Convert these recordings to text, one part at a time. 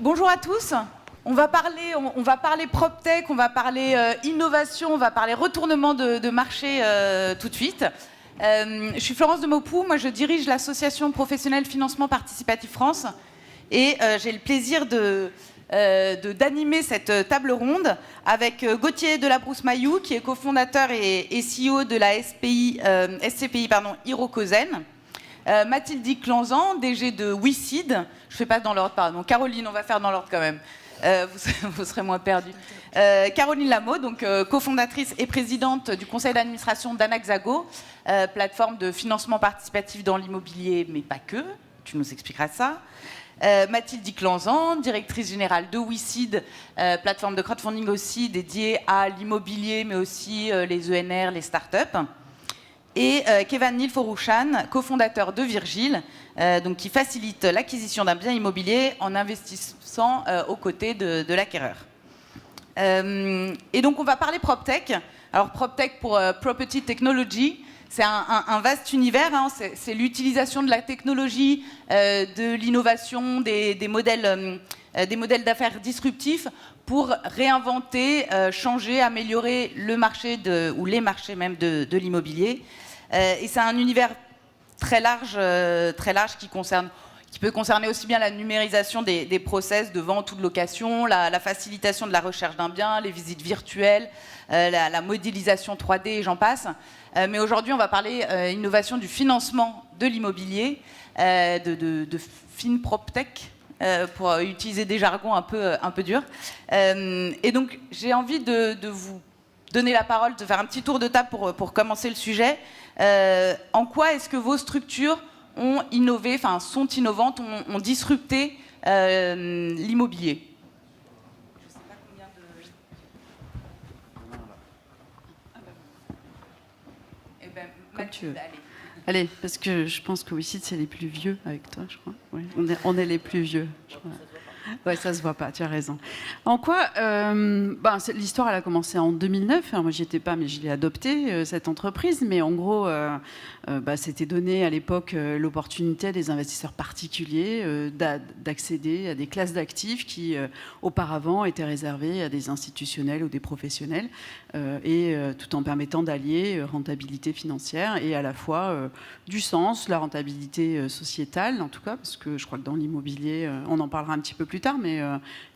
bonjour à tous. On va parler PropTech, on va parler innovation, on va parler retournement de marché tout de suite. Je suis Florence de Maupoux, moi je dirige l'association professionnelle Financement Participatif France et j'ai le plaisir d'animer cette table ronde avec Gauthier Delabrousse-Mailloux qui est cofondateur et CEO de la SCPI Hirokozen. Mathilde Clanzan, DG de WeSeed. Je ne fais pas dans l'ordre, pardon. Caroline, on va faire dans l'ordre quand même. Vous serez moins perdus. Caroline Lameau, donc cofondatrice et présidente du conseil d'administration d'Anaxago, plateforme de financement participatif dans l'immobilier, mais pas que. Tu nous expliqueras ça. Mathilde Clanzan, directrice générale de WeSeed, plateforme de crowdfunding aussi dédiée à l'immobilier, mais aussi les ENR, les startups. Et Kevan Nilforouchan, cofondateur de Virgile, donc qui facilite l'acquisition d'un bien immobilier en investissant aux côtés de l'acquéreur. Et donc on va parler PropTech. Alors PropTech pour Property Technology, c'est un vaste univers, hein. C'est l'utilisation de la technologie, de l'innovation, des modèles d'affaires disruptifs pour réinventer, changer, améliorer le marché ou les marchés même de l'immobilier. Et c'est un univers très large qui peut concerner aussi bien la numérisation des process de vente ou de location, la facilitation de la recherche d'un bien, les visites virtuelles, la modélisation 3D et j'en passe. Mais aujourd'hui, on va parler innovation du financement de l'immobilier, de FinPropTech, pour utiliser des jargons un peu durs. Et donc, j'ai envie de vous donner la parole, de faire un petit tour de table pour commencer le sujet. En quoi est-ce que vos structures ont innové, enfin sont innovantes, ont disrupté l'immobilier? Je ne sais pas combien de... Eh ben, Mathilde, allez. Allez, parce que je pense que WeSeed, c'est les plus vieux avec toi, je crois. Oui, on est les plus vieux, je crois. Ouais, ça se voit pas, tu as raison. En quoi l'histoire, elle a commencé en 2009. Alors, moi, j'y étais pas, mais je l'ai adoptée, cette entreprise. Mais en gros, c'était donné à l'époque l'opportunité à des investisseurs particuliers d'accéder à des classes d'actifs qui, auparavant, étaient réservées à des institutionnels ou des professionnels, tout en permettant d'allier rentabilité financière et à la fois du sens, la rentabilité sociétale, en tout cas, parce que je crois que dans l'immobilier, on en parlera un petit peu plus tard, mais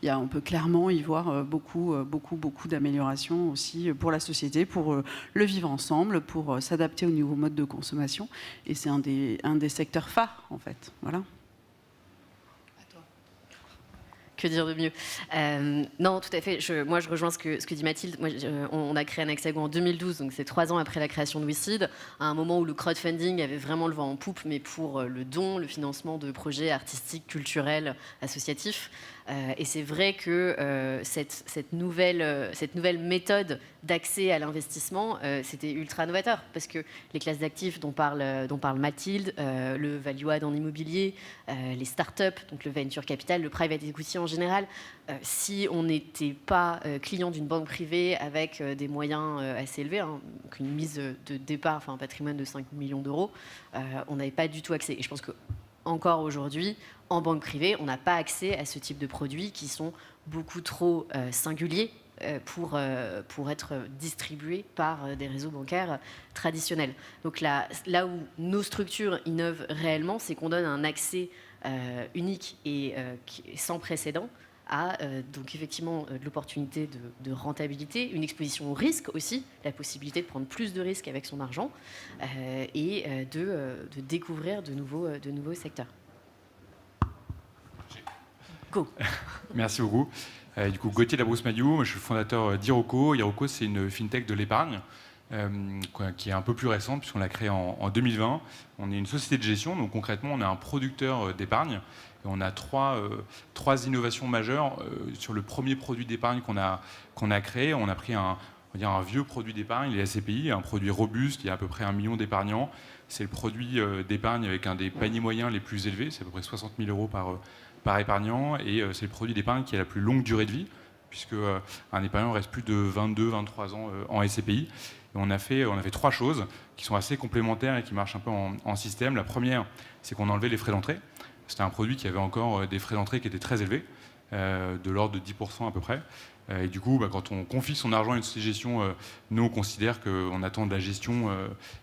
on peut clairement y voir beaucoup d'améliorations aussi pour la société, pour le vivre ensemble, pour s'adapter aux nouveaux modes de consommation. Et c'est un des secteurs phares, en fait. Voilà. Que dire de mieux? Non, tout à fait. Moi, je rejoins ce que dit Mathilde. On a créé Anaxago en 2012, donc c'est 3 ans après la création de WeSeed, à un moment où le crowdfunding avait vraiment le vent en poupe, mais pour le don, le financement de projets artistiques, culturels, associatifs. Et c'est vrai que cette nouvelle méthode d'accès à l'investissement, c'était ultra novateur, parce que les classes d'actifs dont parle Mathilde, le value add en immobilier, les startups, donc le venture capital, le private equity en général, si on n'était pas client d'une banque privée avec des moyens assez élevés, hein, donc une mise de départ, enfin un patrimoine de 5 millions d'euros, on n'avait pas du tout accès. Et je pense que encore aujourd'hui, en banque privée, on n'a pas accès à ce type de produits qui sont beaucoup trop singuliers pour être distribués par des réseaux bancaires traditionnels. Donc là où nos structures innovent réellement, c'est qu'on donne un accès unique et sans précédent à donc effectivement de l'opportunité de rentabilité, une exposition au risque aussi, la possibilité de prendre plus de risques avec son argent et de découvrir de nouveaux secteurs. Go. Merci beaucoup. Du coup, Gauthier Delabrousse-Mailloux, je suis le fondateur d'Iroko. Iroko, c'est une fintech de l'épargne qui est un peu plus récente puisqu'on l'a créée en 2020. On est une société de gestion, donc concrètement, on est un producteur d'épargne. Et on a trois innovations majeures sur le premier produit d'épargne qu'on a créé. On a pris un vieux produit d'épargne, les SCPI, un produit robuste, il y a à peu près 1 million d'épargnants. C'est le produit d'épargne avec un des paniers moyens les plus élevés, c'est à peu près 60 000 euros par épargnant, et c'est le produit d'épargne qui a la plus longue durée de vie, puisque un épargnant reste plus de 22-23 ans en SCPI. Et on a fait 3 choses qui sont assez complémentaires et qui marchent un peu en système. La première, c'est qu'on a enlevé les frais d'entrée. C'était un produit qui avait encore des frais d'entrée qui étaient très élevés. de l'ordre de 10% à peu près. Et du coup, quand on confie son argent à une société de gestion, nous, on considère qu'on attend de la gestion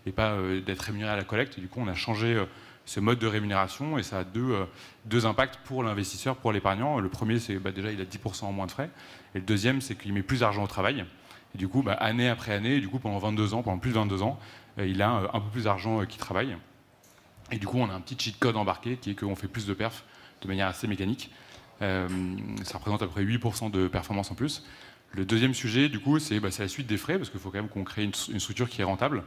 et pas d'être rémunéré à la collecte. Et du coup, on a changé ce mode de rémunération et ça a deux impacts pour l'investisseur, pour l'épargnant. Le premier, c'est déjà, il a 10% en moins de frais. Et le deuxième, c'est qu'il met plus d'argent au travail. Et du coup, année après année, du coup, pendant plus de 22 ans, il a un peu plus d'argent qui travaille. Et du coup, on a un petit cheat code embarqué qui est qu'on fait plus de perf de manière assez mécanique. Ça représente à peu près 8% de performance en plus. Le deuxième sujet, du coup, c'est la suite des frais, parce qu'il faut quand même qu'on crée une structure qui est rentable.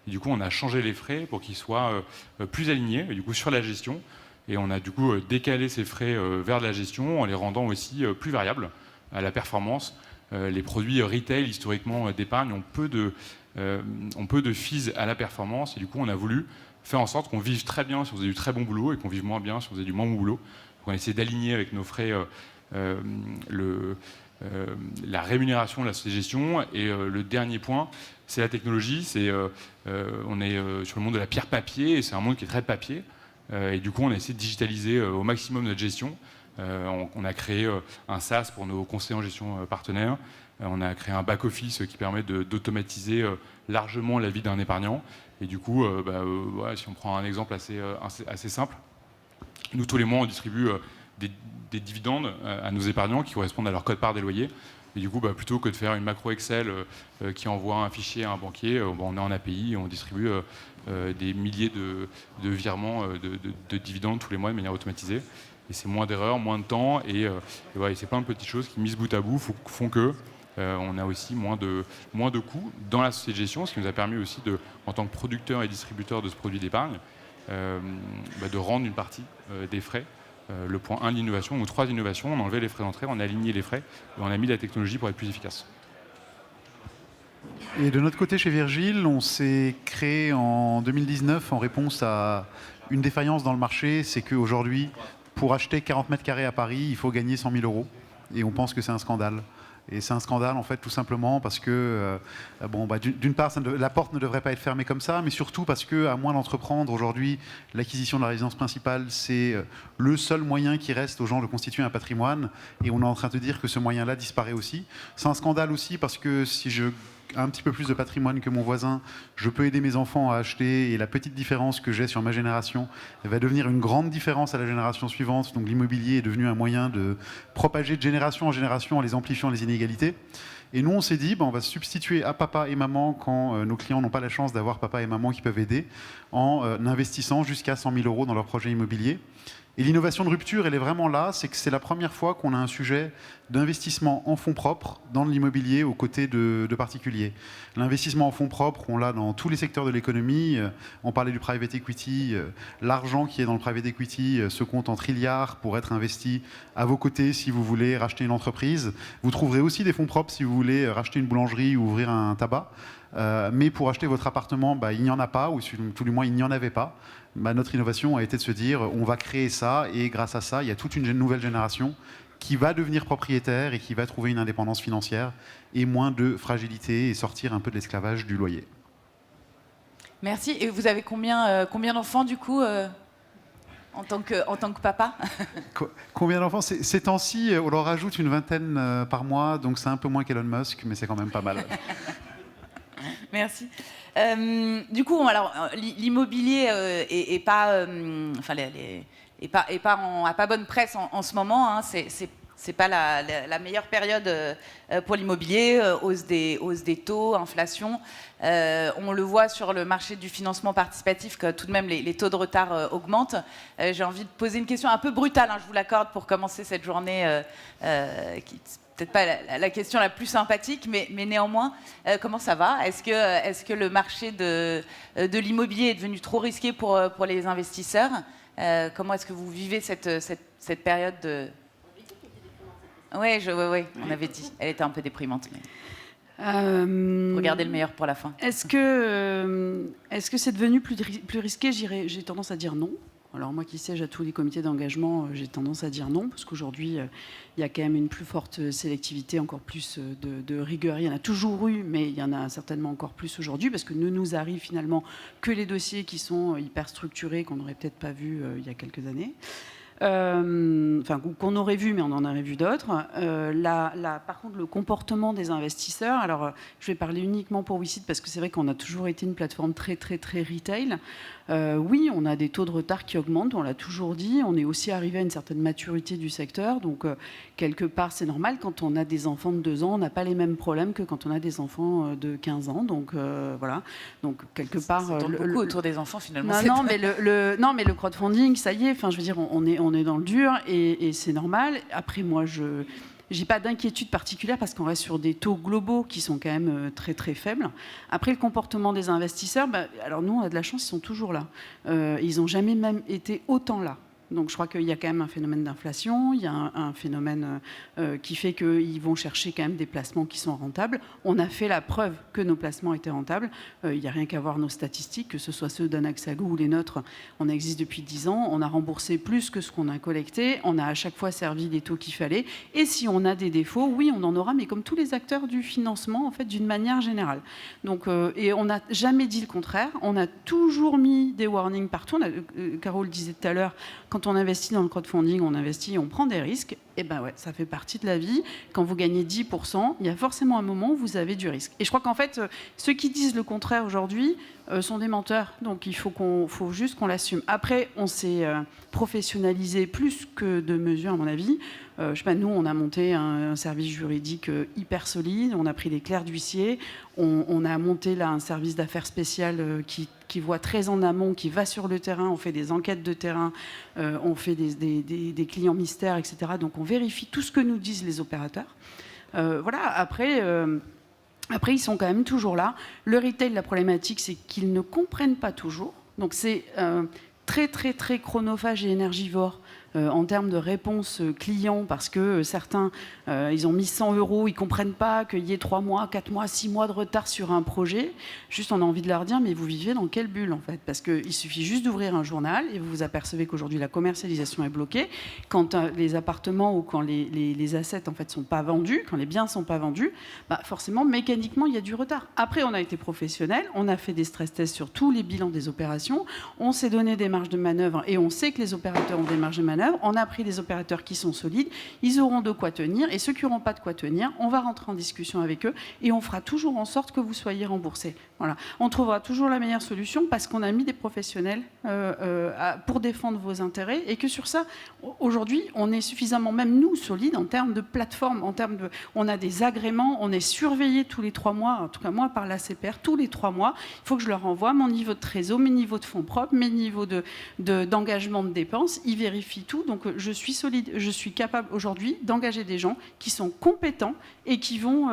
Et du coup, on a changé les frais pour qu'ils soient plus alignés, du coup, sur la gestion. Et on a du coup décalé ces frais vers de la gestion en les rendant aussi plus variables à la performance. Les produits retail, historiquement d'épargne, ont peu de fees à la performance. Et du coup, on a voulu faire en sorte qu'on vive très bien si on faisait du très bon boulot et qu'on vive moins bien si on faisait du moins bon boulot. Donc on a essayé d'aligner avec nos frais la rémunération de la société de gestion. Et le dernier point, c'est la technologie. On est sur le monde de la pierre papier et c'est un monde qui est très papier. Et du coup, on a essayé de digitaliser au maximum notre gestion. On a créé un SaaS pour nos conseillers en gestion partenaires. On a créé un back-office qui permet d'automatiser largement la vie d'un épargnant. Et du coup, si on prend un exemple assez simple, nous, tous les mois, on distribue des dividendes à nos épargnants qui correspondent à leur quote-part des loyers. Et du coup, plutôt que de faire une macro Excel qui envoie un fichier à un banquier, on est en API et on distribue des milliers de virements de dividendes tous les mois de manière automatisée. Et c'est moins d'erreurs, moins de temps. Et c'est plein de petites choses qui, mises bout à bout, font que on a aussi moins de coûts dans la société de gestion, ce qui nous a permis aussi, en tant que producteur et distributeur de ce produit d'épargne, de rendre une partie des frais. Le point 1 de l'innovation, ou 3 innovations, on a enlevé les frais d'entrée, on a aligné les frais et on a mis la technologie pour être plus efficace. Et de notre côté, chez Virgile, on s'est créé en 2019 en réponse à une défaillance dans le marché, c'est qu'aujourd'hui, pour acheter 40 mètres carrés à Paris, il faut gagner 100 000 euros. Et on pense que c'est un scandale. Et c'est un scandale, en fait, tout simplement parce que, d'une part, la porte ne devrait pas être fermée comme ça, mais surtout parce que, à moins d'entreprendre aujourd'hui, l'acquisition de la résidence principale, c'est le seul moyen qui reste aux gens de constituer un patrimoine. Et on est en train de dire que ce moyen-là disparaît aussi. C'est un scandale aussi parce que si je un petit peu plus de patrimoine que mon voisin, je peux aider mes enfants à acheter et la petite différence que j'ai sur ma génération va devenir une grande différence à la génération suivante. Donc l'immobilier est devenu un moyen de propager de génération en génération en les amplifiant les inégalités. Et nous, on s'est dit, on va se substituer à papa et maman quand nos clients n'ont pas la chance d'avoir papa et maman qui peuvent aider en investissant jusqu'à 100 000 euros dans leur projet immobilier. Et l'innovation de rupture, elle est vraiment là, c'est que c'est la première fois qu'on a un sujet d'investissement en fonds propres dans l'immobilier aux côtés de particuliers. L'investissement en fonds propres, on l'a dans tous les secteurs de l'économie. On parlait du private equity. L'argent qui est dans le private equity se compte en trilliards pour être investi à vos côtés si vous voulez racheter une entreprise. Vous trouverez aussi des fonds propres si vous voulez racheter une boulangerie ou ouvrir un tabac. Mais pour acheter votre appartement, il n'y en a pas, ou tout du moins il n'y en avait pas. Notre innovation a été de se dire on va créer ça, et grâce à ça, il y a toute une nouvelle génération qui va devenir propriétaire et qui va trouver une indépendance financière et moins de fragilité et sortir un peu de l'esclavage du loyer. Merci. Et vous avez combien d'enfants du coup en tant que papa? Combien d'enfants? Ces temps-ci, on leur rajoute une vingtaine par mois, donc c'est un peu moins qu'Elon Musk, mais c'est quand même pas mal. Merci. Du coup, alors l'immobilier est pas, a pas bonne presse en ce moment. Hein. C'est pas la meilleure période pour l'immobilier. Hausse des taux, inflation. On le voit sur le marché du financement participatif que tout de même les taux de retard augmentent. J'ai envie de poser une question un peu brutale, hein, je vous l'accorde, pour commencer cette journée qui peut-être pas la question la plus sympathique, mais néanmoins, comment ça va? Est-ce que le marché de l'immobilier est devenu trop risqué pour les investisseurs? Comment est-ce que vous vivez cette période de... Oui, on avait dit. Elle était un peu déprimante. Mais... Regardez le meilleur pour la fin. Est-ce que c'est devenu plus risqué? J'ai tendance à dire non. Alors moi qui siège à tous les comités d'engagement, j'ai tendance à dire non, parce qu'aujourd'hui, il y a quand même une plus forte sélectivité, encore plus de rigueur. Il y en a toujours eu, mais il y en a certainement encore plus aujourd'hui, parce que ne nous arrive finalement que les dossiers qui sont hyper structurés, qu'on n'aurait peut-être pas vus il y a quelques années. qu'on aurait vu, mais on en aurait vu d'autres. Par contre, le comportement des investisseurs, alors je vais parler uniquement pour WeSeed parce que c'est vrai qu'on a toujours été une plateforme très, très, très retail. Oui, on a des taux de retard qui augmentent, on l'a toujours dit. On est aussi arrivé à une certaine maturité du secteur. Donc, quelque part, c'est normal. Quand on a des enfants de 2 ans, on n'a pas les mêmes problèmes que quand on a des enfants de 15 ans. Donc, voilà. Donc, quelque part... Ça tourne beaucoup autour des enfants, finalement. Non, mais le crowdfunding, ça y est. Enfin, je veux dire, on est dans le dur et c'est normal. Après, moi, j'ai pas d'inquiétude particulière parce qu'on reste sur des taux globaux qui sont quand même très très faibles. Après, le comportement des investisseurs, alors nous, on a de la chance, ils sont toujours là. Ils n'ont jamais même été autant là. Donc je crois qu'il y a quand même un phénomène d'inflation, il y a un phénomène qui fait qu'ils vont chercher quand même des placements qui sont rentables. On a fait la preuve que nos placements étaient rentables. Il n'y a rien qu'à voir nos statistiques, que ce soit ceux d'Anaxago ou les nôtres. On existe depuis 10 ans, on a remboursé plus que ce qu'on a collecté, on a à chaque fois servi les taux qu'il fallait. Et si on a des défauts, oui, on en aura, mais comme tous les acteurs du financement, en fait, d'une manière générale. Donc, et on n'a jamais dit le contraire. On a toujours mis des warnings partout. Carole disait tout à l'heure, quand on investit dans le crowdfunding, on investit, on prend des risques. Et ben ouais, ça fait partie de la vie. Quand vous gagnez 10%, il y a forcément un moment où vous avez du risque. Et je crois qu'en fait, ceux qui disent le contraire aujourd'hui sont des menteurs. Donc il faut juste qu'on l'assume. Après, on s'est professionnalisé plus que de mesure, à mon avis. Je sais pas, nous, on a monté un service juridique hyper solide. On a pris des clercs d'huissier. On a monté là un service d'affaires spécial qui voit très en amont, qui va sur le terrain. On fait des enquêtes de terrain. On fait des clients mystères, etc. Donc on vérifie tout ce que nous disent les opérateurs. Voilà, après, ils sont quand même toujours là. Le retail, la problématique, c'est qu'ils ne comprennent pas toujours. Donc c'est très, très, très chronophage et énergivore en termes de réponse client, parce que certains, ils ont mis 100 €, ils ne comprennent pas qu'il y ait 3 mois, 4 mois, 6 mois de retard sur un projet. Juste, on a envie de leur dire, mais vous vivez dans quelle bulle, en fait? Parce qu'il suffit juste d'ouvrir un journal et vous vous apercevez qu'aujourd'hui, la commercialisation est bloquée. Quand les appartements ou quand les assets, en fait, sont pas vendus, quand les biens ne sont pas vendus, forcément, mécaniquement, il y a du retard. Après, on a été professionnels, on a fait des stress tests sur tous les bilans des opérations, on s'est donné des marges de manœuvre et on sait que les opérateurs ont des marges de manœuvre. On a pris des opérateurs qui sont solides, ils auront de quoi tenir, et ceux qui n'auront pas de quoi tenir, on va rentrer en discussion avec eux et on fera toujours en sorte que vous soyez remboursés. Voilà. On trouvera toujours la meilleure solution parce qu'on a mis des professionnels pour défendre vos intérêts, et que sur ça, aujourd'hui, on est suffisamment, même nous, solides en termes de plateforme, on a des agréments, on est surveillé tous les 3 mois, en tout cas moi par l'ACPR, tous les 3 mois, il faut que je leur envoie mon niveau de trésor, mes niveaux de fonds propres, mes niveaux d'engagement de dépenses, ils vérifient tout. Donc je suis solide, je suis capable aujourd'hui d'engager des gens qui sont compétents et qui vont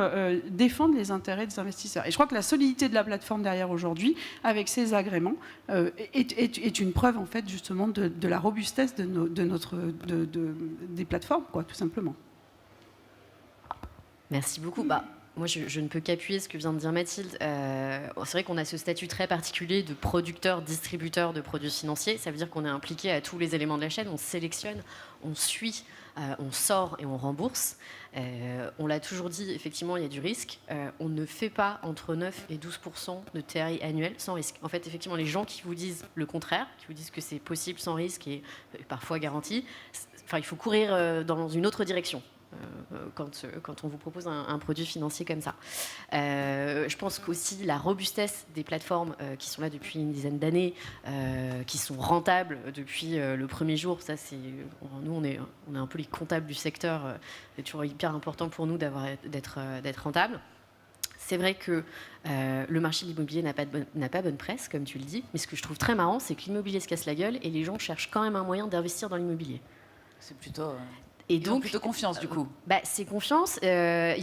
défendre les intérêts des investisseurs. Et je crois que la solidité de la plateforme derrière aujourd'hui, avec ces agréments, est une preuve en fait justement de la robustesse des plateformes, quoi, tout simplement. Merci beaucoup. Moi, je ne peux qu'appuyer ce que vient de dire Mathilde. C'est vrai qu'on a ce statut très particulier de producteur, distributeur de produits financiers. Ça veut dire qu'on est impliqué à tous les éléments de la chaîne. On sélectionne, on suit, on sort et on rembourse. On l'a toujours dit, effectivement, il y a du risque. On ne fait pas entre 9 et 12% de TRI annuel sans risque. En fait, effectivement, les gens qui vous disent le contraire, qui vous disent que c'est possible sans risque et parfois garanti, il faut courir dans une autre direction. Quand on vous propose un produit financier comme ça. Je pense qu'aussi la robustesse des plateformes qui sont là depuis une dizaine d'années, qui sont rentables depuis le premier jour, ça c'est, nous on est un peu les comptables du secteur, c'est toujours hyper important pour nous d'être rentable. C'est vrai que le marché de l'immobilier n'a pas bonne presse, comme tu le dis, mais ce que je trouve très marrant, c'est que l'immobilier se casse la gueule et les gens cherchent quand même un moyen d'investir dans l'immobilier. C'est plutôt... Et donc, plutôt confiance, du coup. C'est confiance. Il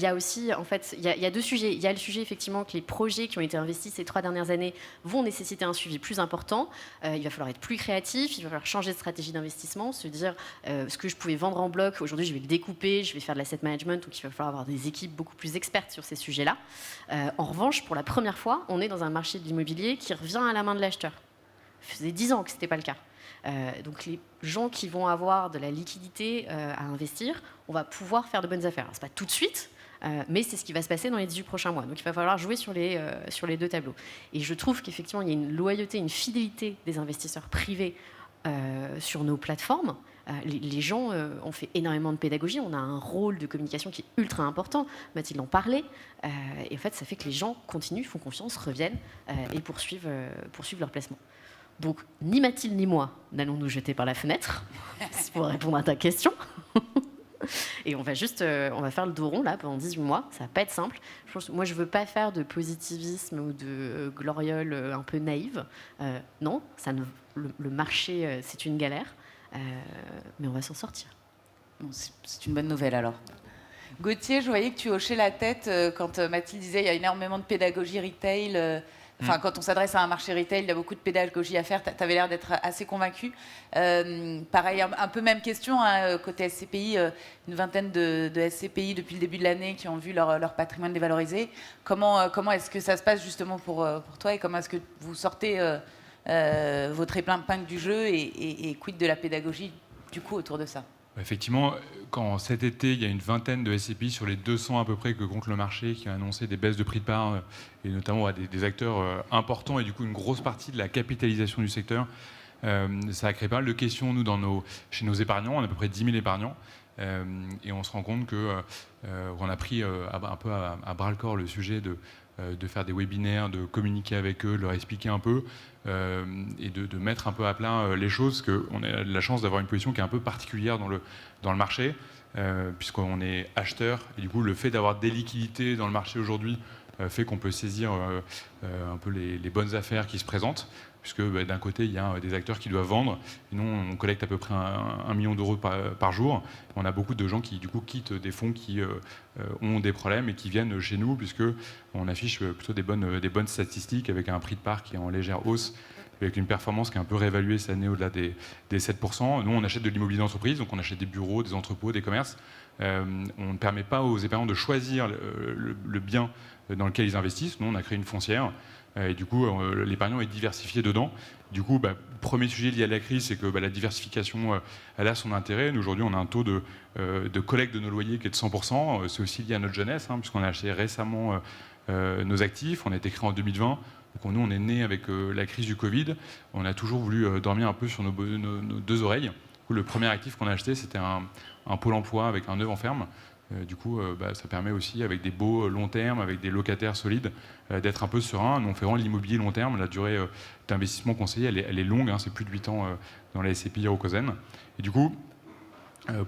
y a aussi, en fait, il y a 2 sujets. Il y a le sujet, effectivement, que les projets qui ont été investis ces 3 dernières années vont nécessiter un suivi plus important. Il va falloir être plus créatif, il va falloir changer de stratégie d'investissement, se dire ce que je pouvais vendre en bloc, aujourd'hui, je vais le découper, je vais faire de l'asset management, donc il va falloir avoir des équipes beaucoup plus expertes sur ces sujets-là. En revanche, pour la première fois, on est dans un marché de l'immobilier qui revient à la main de l'acheteur. Ça faisait 10 ans que ce n'était pas le cas. Donc les gens qui vont avoir de la liquidité à investir, on va pouvoir faire de bonnes affaires. Ce n'est pas tout de suite, mais c'est ce qui va se passer dans les 18 prochains mois. Donc il va falloir jouer sur les 2 tableaux. Et je trouve qu'effectivement, il y a une loyauté, une fidélité des investisseurs privés sur nos plateformes Les gens ont fait énormément de pédagogie, on a un rôle de communication qui est ultra important, Mathilde en parlait, et en fait ça fait que les gens continuent, font confiance, reviennent et poursuivent leur placement. Donc ni Mathilde ni moi n'allons nous jeter par la fenêtre, pour répondre à ta question. Et on va faire le dos rond là pendant 18 mois, ça va pas être simple. Moi je veux pas faire de positivisme ou de gloriole un peu naïve. Non, le marché c'est une galère, mais on va s'en sortir. Bon, c'est une bonne nouvelle alors. Gauthier, je voyais que tu hochais la tête quand Mathilde disait il y a énormément de pédagogie retail. Quand on s'adresse à un marché retail, il y a beaucoup de pédagogie à faire. Tu avais l'air d'être assez convaincu. Pareil, un peu même question, hein, côté SCPI, une vingtaine de SCPI depuis le début de l'année qui ont vu leur patrimoine dévalorisé. Comment est-ce que ça se passe justement pour toi et comment est-ce que vous sortez votre épingle du jeu et quid de la pédagogie du coup autour de ça? Effectivement, quand cet été, il y a une vingtaine de SCPI sur les 200 à peu près que compte le marché qui ont annoncé des baisses de prix de part, et notamment à des acteurs importants, et du coup une grosse partie de la capitalisation du secteur. Ça a créé pas mal de questions, nous, chez nos épargnants. On a à peu près 10 000 épargnants. Et on se rend compte qu'on a pris un peu à bras-le-corps le sujet de faire des webinaires, de communiquer avec eux, de leur expliquer un peu et de mettre un peu à plat les choses, parce qu'on a la chance d'avoir une position qui est un peu particulière dans le marché, puisqu'on est acheteur, et du coup le fait d'avoir des liquidités dans le marché aujourd'hui fait qu'on peut saisir un peu les bonnes affaires qui se présentent, puisque d'un côté il y a des acteurs qui doivent vendre, et nous on collecte à peu près 1 million d'euros par jour. On a beaucoup de gens qui du coup quittent des fonds qui ont des problèmes et qui viennent chez nous, puisque on affiche plutôt des bonnes statistiques avec un prix de part qui est en légère hausse, avec une performance qui est un peu réévaluée cette année au-delà des 7%. Nous on achète de l'immobilier d'entreprise, donc on achète des bureaux, des entrepôts, des commerces. On ne permet pas aux épargnants de choisir le bien dans lequel ils investissent. Nous on a créé une foncière. Et du coup, l'épargnant est diversifié dedans. Du coup, premier sujet lié à la crise, c'est que la diversification, elle a son intérêt. Nous, aujourd'hui, on a un taux de collecte de nos loyers qui est de 100%. C'est aussi lié à notre jeunesse, puisqu'on a acheté récemment nos actifs. On a été créé en 2020. Donc nous, on est né avec la crise du Covid. On a toujours voulu dormir un peu sur nos deux oreilles. Du coup, le premier actif qu'on a acheté, c'était un pôle emploi avec un 9 en ferme. Du coup, ça permet aussi, avec des beaux long terme, avec des locataires solides, d'être un peu serein. Nous, on fait vraiment l'immobilier long terme. La durée d'investissement conseillée, elle est longue. C'est plus de 8 ans dans la SCPI Hirokozen. Et du coup,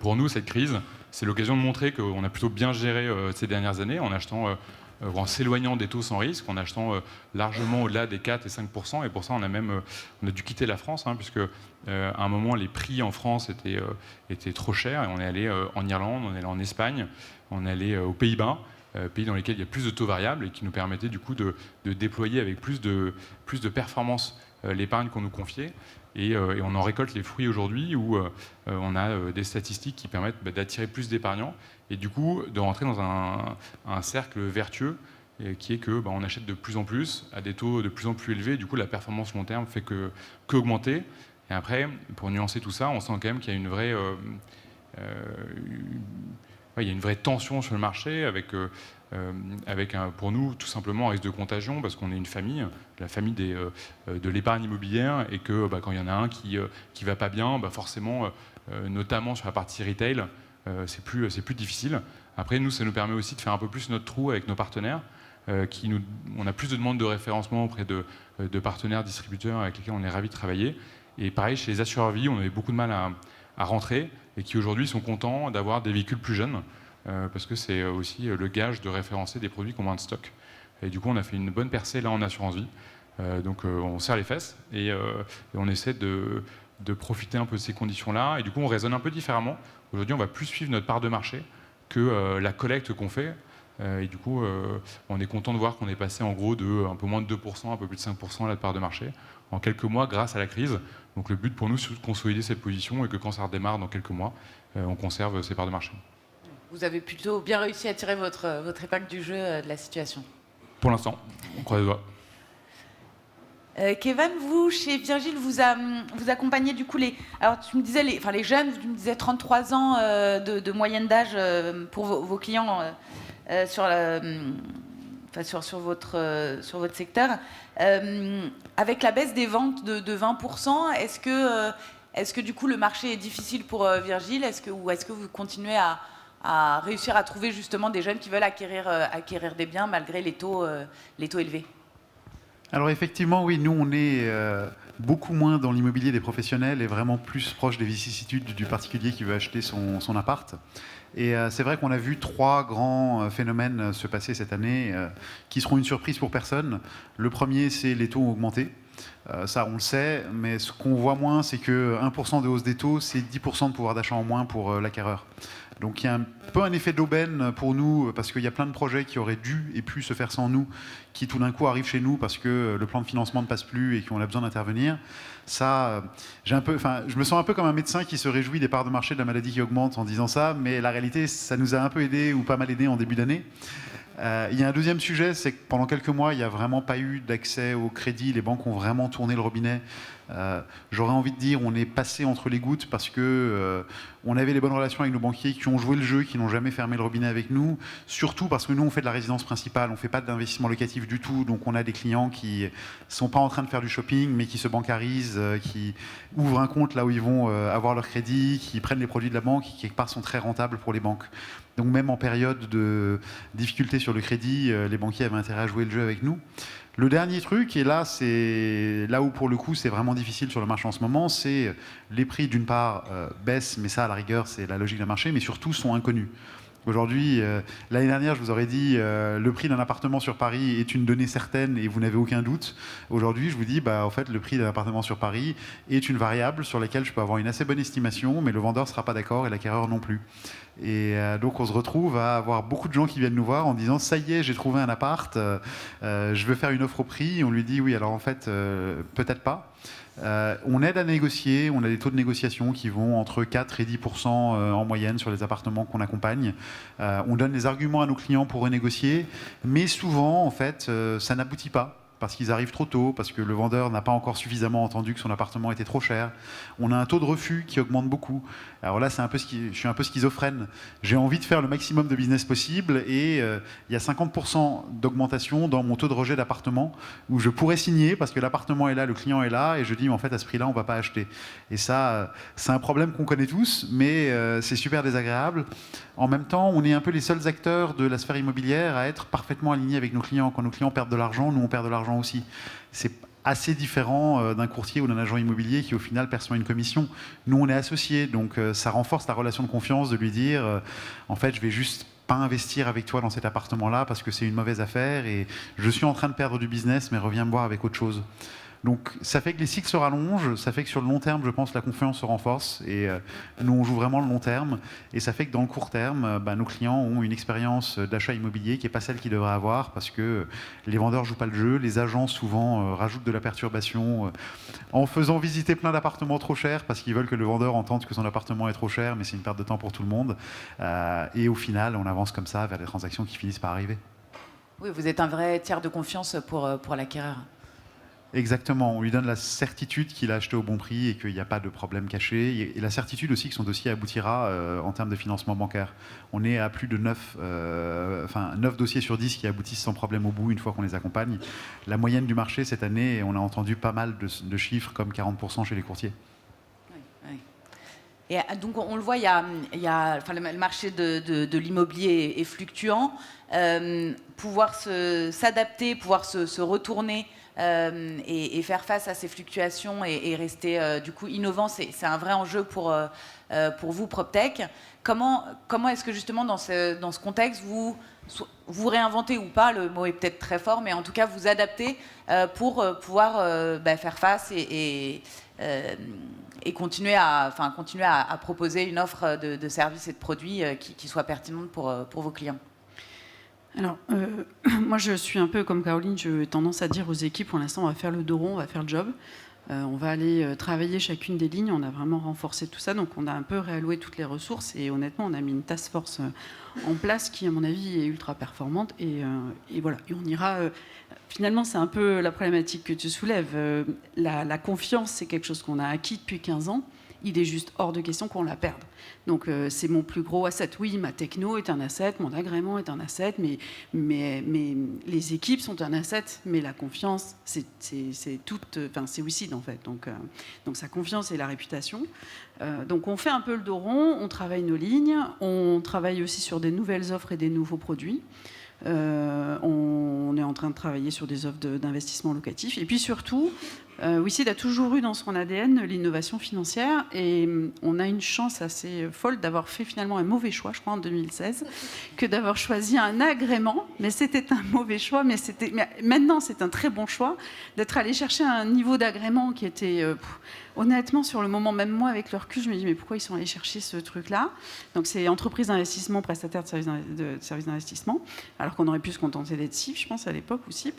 pour nous, cette crise, c'est l'occasion de montrer qu'on a plutôt bien géré ces dernières années en achetant, en s'éloignant des taux sans risque, en achetant largement au-delà des 4 et 5%. Et pour ça, on a dû quitter la France, puisque à un moment, les prix en France étaient trop chers. Et on est allé en Irlande, on est allé en Espagne, on est allé aux Pays-Bas, pays dans lesquels il y a plus de taux variables et qui nous permettaient du coup de déployer avec plus de performance l'épargne qu'on nous confiait. Et on en récolte les fruits aujourd'hui, où on a des statistiques qui permettent d'attirer plus d'épargnants et du coup de rentrer dans un cercle vertueux, qui est que on achète de plus en plus à des taux de plus en plus élevés. Du coup, la performance long terme fait qu'augmenter. Et après, pour nuancer tout ça, on sent quand même qu'il y a une vraie il y a une vraie tension sur le marché avec pour nous tout simplement un risque de contagion, parce qu'on est une famille, la famille de l'épargne immobilière, et que quand il y en a un qui va pas bien, forcément, notamment sur la partie retail, c'est plus difficile. Après, nous, ça nous permet aussi de faire un peu plus notre trou avec nos partenaires. On a plus de demandes de référencement auprès de partenaires distributeurs avec lesquels on est ravis de travailler. Et pareil, chez les assureurs vie, on avait beaucoup de mal à rentrer, et qui aujourd'hui sont contents d'avoir des véhicules plus jeunes, parce que c'est aussi le gage de référencer des produits qui ont moins de stock. Et du coup, on a fait une bonne percée là en assurance vie. Donc on serre les fesses et on essaie de profiter un peu de ces conditions-là. Et du coup, on raisonne un peu différemment. Aujourd'hui, on va plus suivre notre part de marché que la collecte qu'on fait. Et du coup, on est content de voir qu'on est passé en gros de un peu moins de 2%, un peu plus de 5% la part de marché en quelques mois grâce à la crise. Donc le but pour nous, c'est de consolider cette position et que quand ça redémarre dans quelques mois, on conserve ces parts de marché. Vous avez plutôt bien réussi à tirer votre épingle du jeu de la situation. Pour l'instant, on croise les doigts. Kevin, vous, chez Virgile, vous accompagnez du coup alors tu me disais les jeunes, tu me disais 33 ans de moyenne d'âge pour vos clients sur votre secteur. Avec la baisse des ventes de 20%, Est-ce que du coup le marché est difficile pour Virgile, ou est-ce que vous continuez à réussir à trouver justement des jeunes qui veulent acquérir des biens malgré les taux élevés? Alors effectivement, oui, nous on est beaucoup moins dans l'immobilier des professionnels et vraiment plus proche des vicissitudes du particulier qui veut acheter son appart. Et c'est vrai qu'on a vu 3 grands phénomènes se passer cette année qui seront une surprise pour personne. Le premier, c'est les taux ont augmenté. Ça, on le sait, mais ce qu'on voit moins, c'est que 1% de hausse des taux, c'est 10% de pouvoir d'achat en moins pour l'acquéreur. Donc il y a un peu un effet d'aubaine pour nous, parce qu'il y a plein de projets qui auraient dû et pu se faire sans nous, qui tout d'un coup arrivent chez nous parce que le plan de financement ne passe plus et qu'on a besoin d'intervenir. Ça, je me sens un peu comme un médecin qui se réjouit des parts de marché de la maladie qui augmentent en disant ça, mais la réalité, ça nous a un peu aidé ou pas mal aidé en début d'année. Il y a un deuxième sujet, c'est que pendant quelques mois, il n'y a vraiment pas eu d'accès au crédit. Les banques ont vraiment tourné le robinet. J'aurais envie de dire, on est passé entre les gouttes parce que on avait les bonnes relations avec nos banquiers qui ont joué le jeu, qui n'ont jamais fermé le robinet avec nous. Surtout parce que nous, on fait de la résidence principale, on ne fait pas d'investissement locatif du tout. Donc on a des clients qui ne sont pas en train de faire du shopping, mais qui se bancarisent, qui ouvrent un compte là où ils vont avoir leur crédit, qui prennent les produits de la banque, qui quelque part sont très rentables pour les banques. Donc même en période de difficulté sur le crédit, les banquiers avaient intérêt à jouer le jeu avec nous. Le dernier truc, et là, c'est là où pour le coup c'est vraiment difficile sur le marché en ce moment, c'est les prix d'une part baissent, mais ça à la rigueur c'est la logique d'un marché, mais surtout sont inconnus. Aujourd'hui, l'année dernière, je vous aurais dit le prix d'un appartement sur Paris est une donnée certaine et vous n'avez aucun doute. Aujourd'hui, je vous dis, en fait, le prix d'un appartement sur Paris est une variable sur laquelle je peux avoir une assez bonne estimation, mais le vendeur ne sera pas d'accord et l'acquéreur non plus. Et donc, on se retrouve à avoir beaucoup de gens qui viennent nous voir en disant, ça y est, j'ai trouvé un appart, je veux faire une offre au prix. On lui dit, oui, alors en fait, peut-être pas. On aide à négocier, on a des taux de négociation qui vont entre 4 et 10% en moyenne sur les appartements qu'on accompagne. On donne des arguments à nos clients pour renégocier, mais souvent, en fait, ça n'aboutit pas. Parce qu'ils arrivent trop tôt, parce que le vendeur n'a pas encore suffisamment entendu que son appartement était trop cher. On a un taux de refus qui augmente beaucoup. Alors là, je suis un peu schizophrène. J'ai envie de faire le maximum de business possible et il y a 50% d'augmentation dans mon taux de rejet d'appartement où je pourrais signer parce que l'appartement est là, le client est là et je dis mais en fait à ce prix-là, on ne va pas acheter. Et ça, c'est un problème qu'on connaît tous, mais c'est super désagréable. En même temps, on est un peu les seuls acteurs de la sphère immobilière à être parfaitement alignés avec nos clients. Quand nos clients perdent de l'argent, nous on perd de l'argent aussi. C'est assez différent d'un courtier ou d'un agent immobilier qui au final perçoit une commission. Nous on est associés, donc ça renforce la relation de confiance de lui dire en fait je vais juste pas investir avec toi dans cet appartement-là parce que c'est une mauvaise affaire et je suis en train de perdre du business mais reviens me voir avec autre chose. Donc ça fait que les cycles se rallongent, ça fait que sur le long terme, je pense, la confiance se renforce et nous, on joue vraiment le long terme et ça fait que dans le court terme, nos clients ont une expérience d'achat immobilier qui n'est pas celle qu'ils devraient avoir parce que les vendeurs ne jouent pas le jeu, les agents souvent rajoutent de la perturbation en faisant visiter plein d'appartements trop chers parce qu'ils veulent que le vendeur entende que son appartement est trop cher, mais c'est une perte de temps pour tout le monde. Et au final, on avance comme ça vers des transactions qui finissent par arriver. Oui, vous êtes un vrai tiers de confiance pour l'acquéreur. Exactement, on lui donne la certitude qu'il a acheté au bon prix et qu'il n'y a pas de problème caché. Et la certitude aussi que son dossier aboutira en termes de financement bancaire. On est à plus de 9 dossiers sur 10 qui aboutissent sans problème au bout une fois qu'on les accompagne. La moyenne du marché cette année, on a entendu pas mal de chiffres comme 40% chez les courtiers. Oui. Et donc on le voit, le marché de l'immobilier est fluctuant. Pouvoir s'adapter, pouvoir se retourner et faire face à ces fluctuations et rester du coup innovant, c'est un vrai enjeu pour vous, PropTech. Comment est-ce que justement dans ce contexte vous réinventez ou pas, le mot est peut-être très fort, mais en tout cas vous adaptez pour pouvoir faire face et continuer à proposer une offre de services et de produits qui soit pertinente pour vos clients. Alors, moi, je suis un peu comme Caroline, j'ai tendance à dire aux équipes, pour l'instant, on va faire le dos rond, on va faire le job. On va aller travailler chacune des lignes, on a vraiment renforcé tout ça, donc on a un peu réalloué toutes les ressources et honnêtement, on a mis une task force en place qui, à mon avis, est ultra performante et voilà. Et on ira... finalement, c'est un peu la problématique que tu soulèves. La confiance, c'est quelque chose qu'on a acquis depuis 15 ans il est juste hors de question qu'on la perde. Donc c'est mon plus gros asset. Oui, ma techno est un asset, mon agrément est un asset, mais les équipes sont un asset, mais la confiance, c'est WeSeed en fait. Donc sa confiance et la réputation. Donc on fait un peu le dos rond, on travaille nos lignes, on travaille aussi sur des nouvelles offres et des nouveaux produits. On est en train de travailler sur des offres d'investissement locatif. Et puis surtout, WeSeed a toujours eu dans son ADN l'innovation financière et on a une chance assez folle d'avoir fait finalement un mauvais choix, je crois, en 2016, que d'avoir choisi un agrément. Mais c'était un mauvais choix, mais maintenant c'est un très bon choix d'être allé chercher un niveau d'agrément qui était... honnêtement, sur le moment, même moi, avec le recul, je me dis, mais pourquoi ils sont allés chercher ce truc-là? Donc, c'est entreprise d'investissement, prestataire de services d'investissement, alors qu'on aurait pu se contenter d'être CIF, je pense, à l'époque, ou CIP.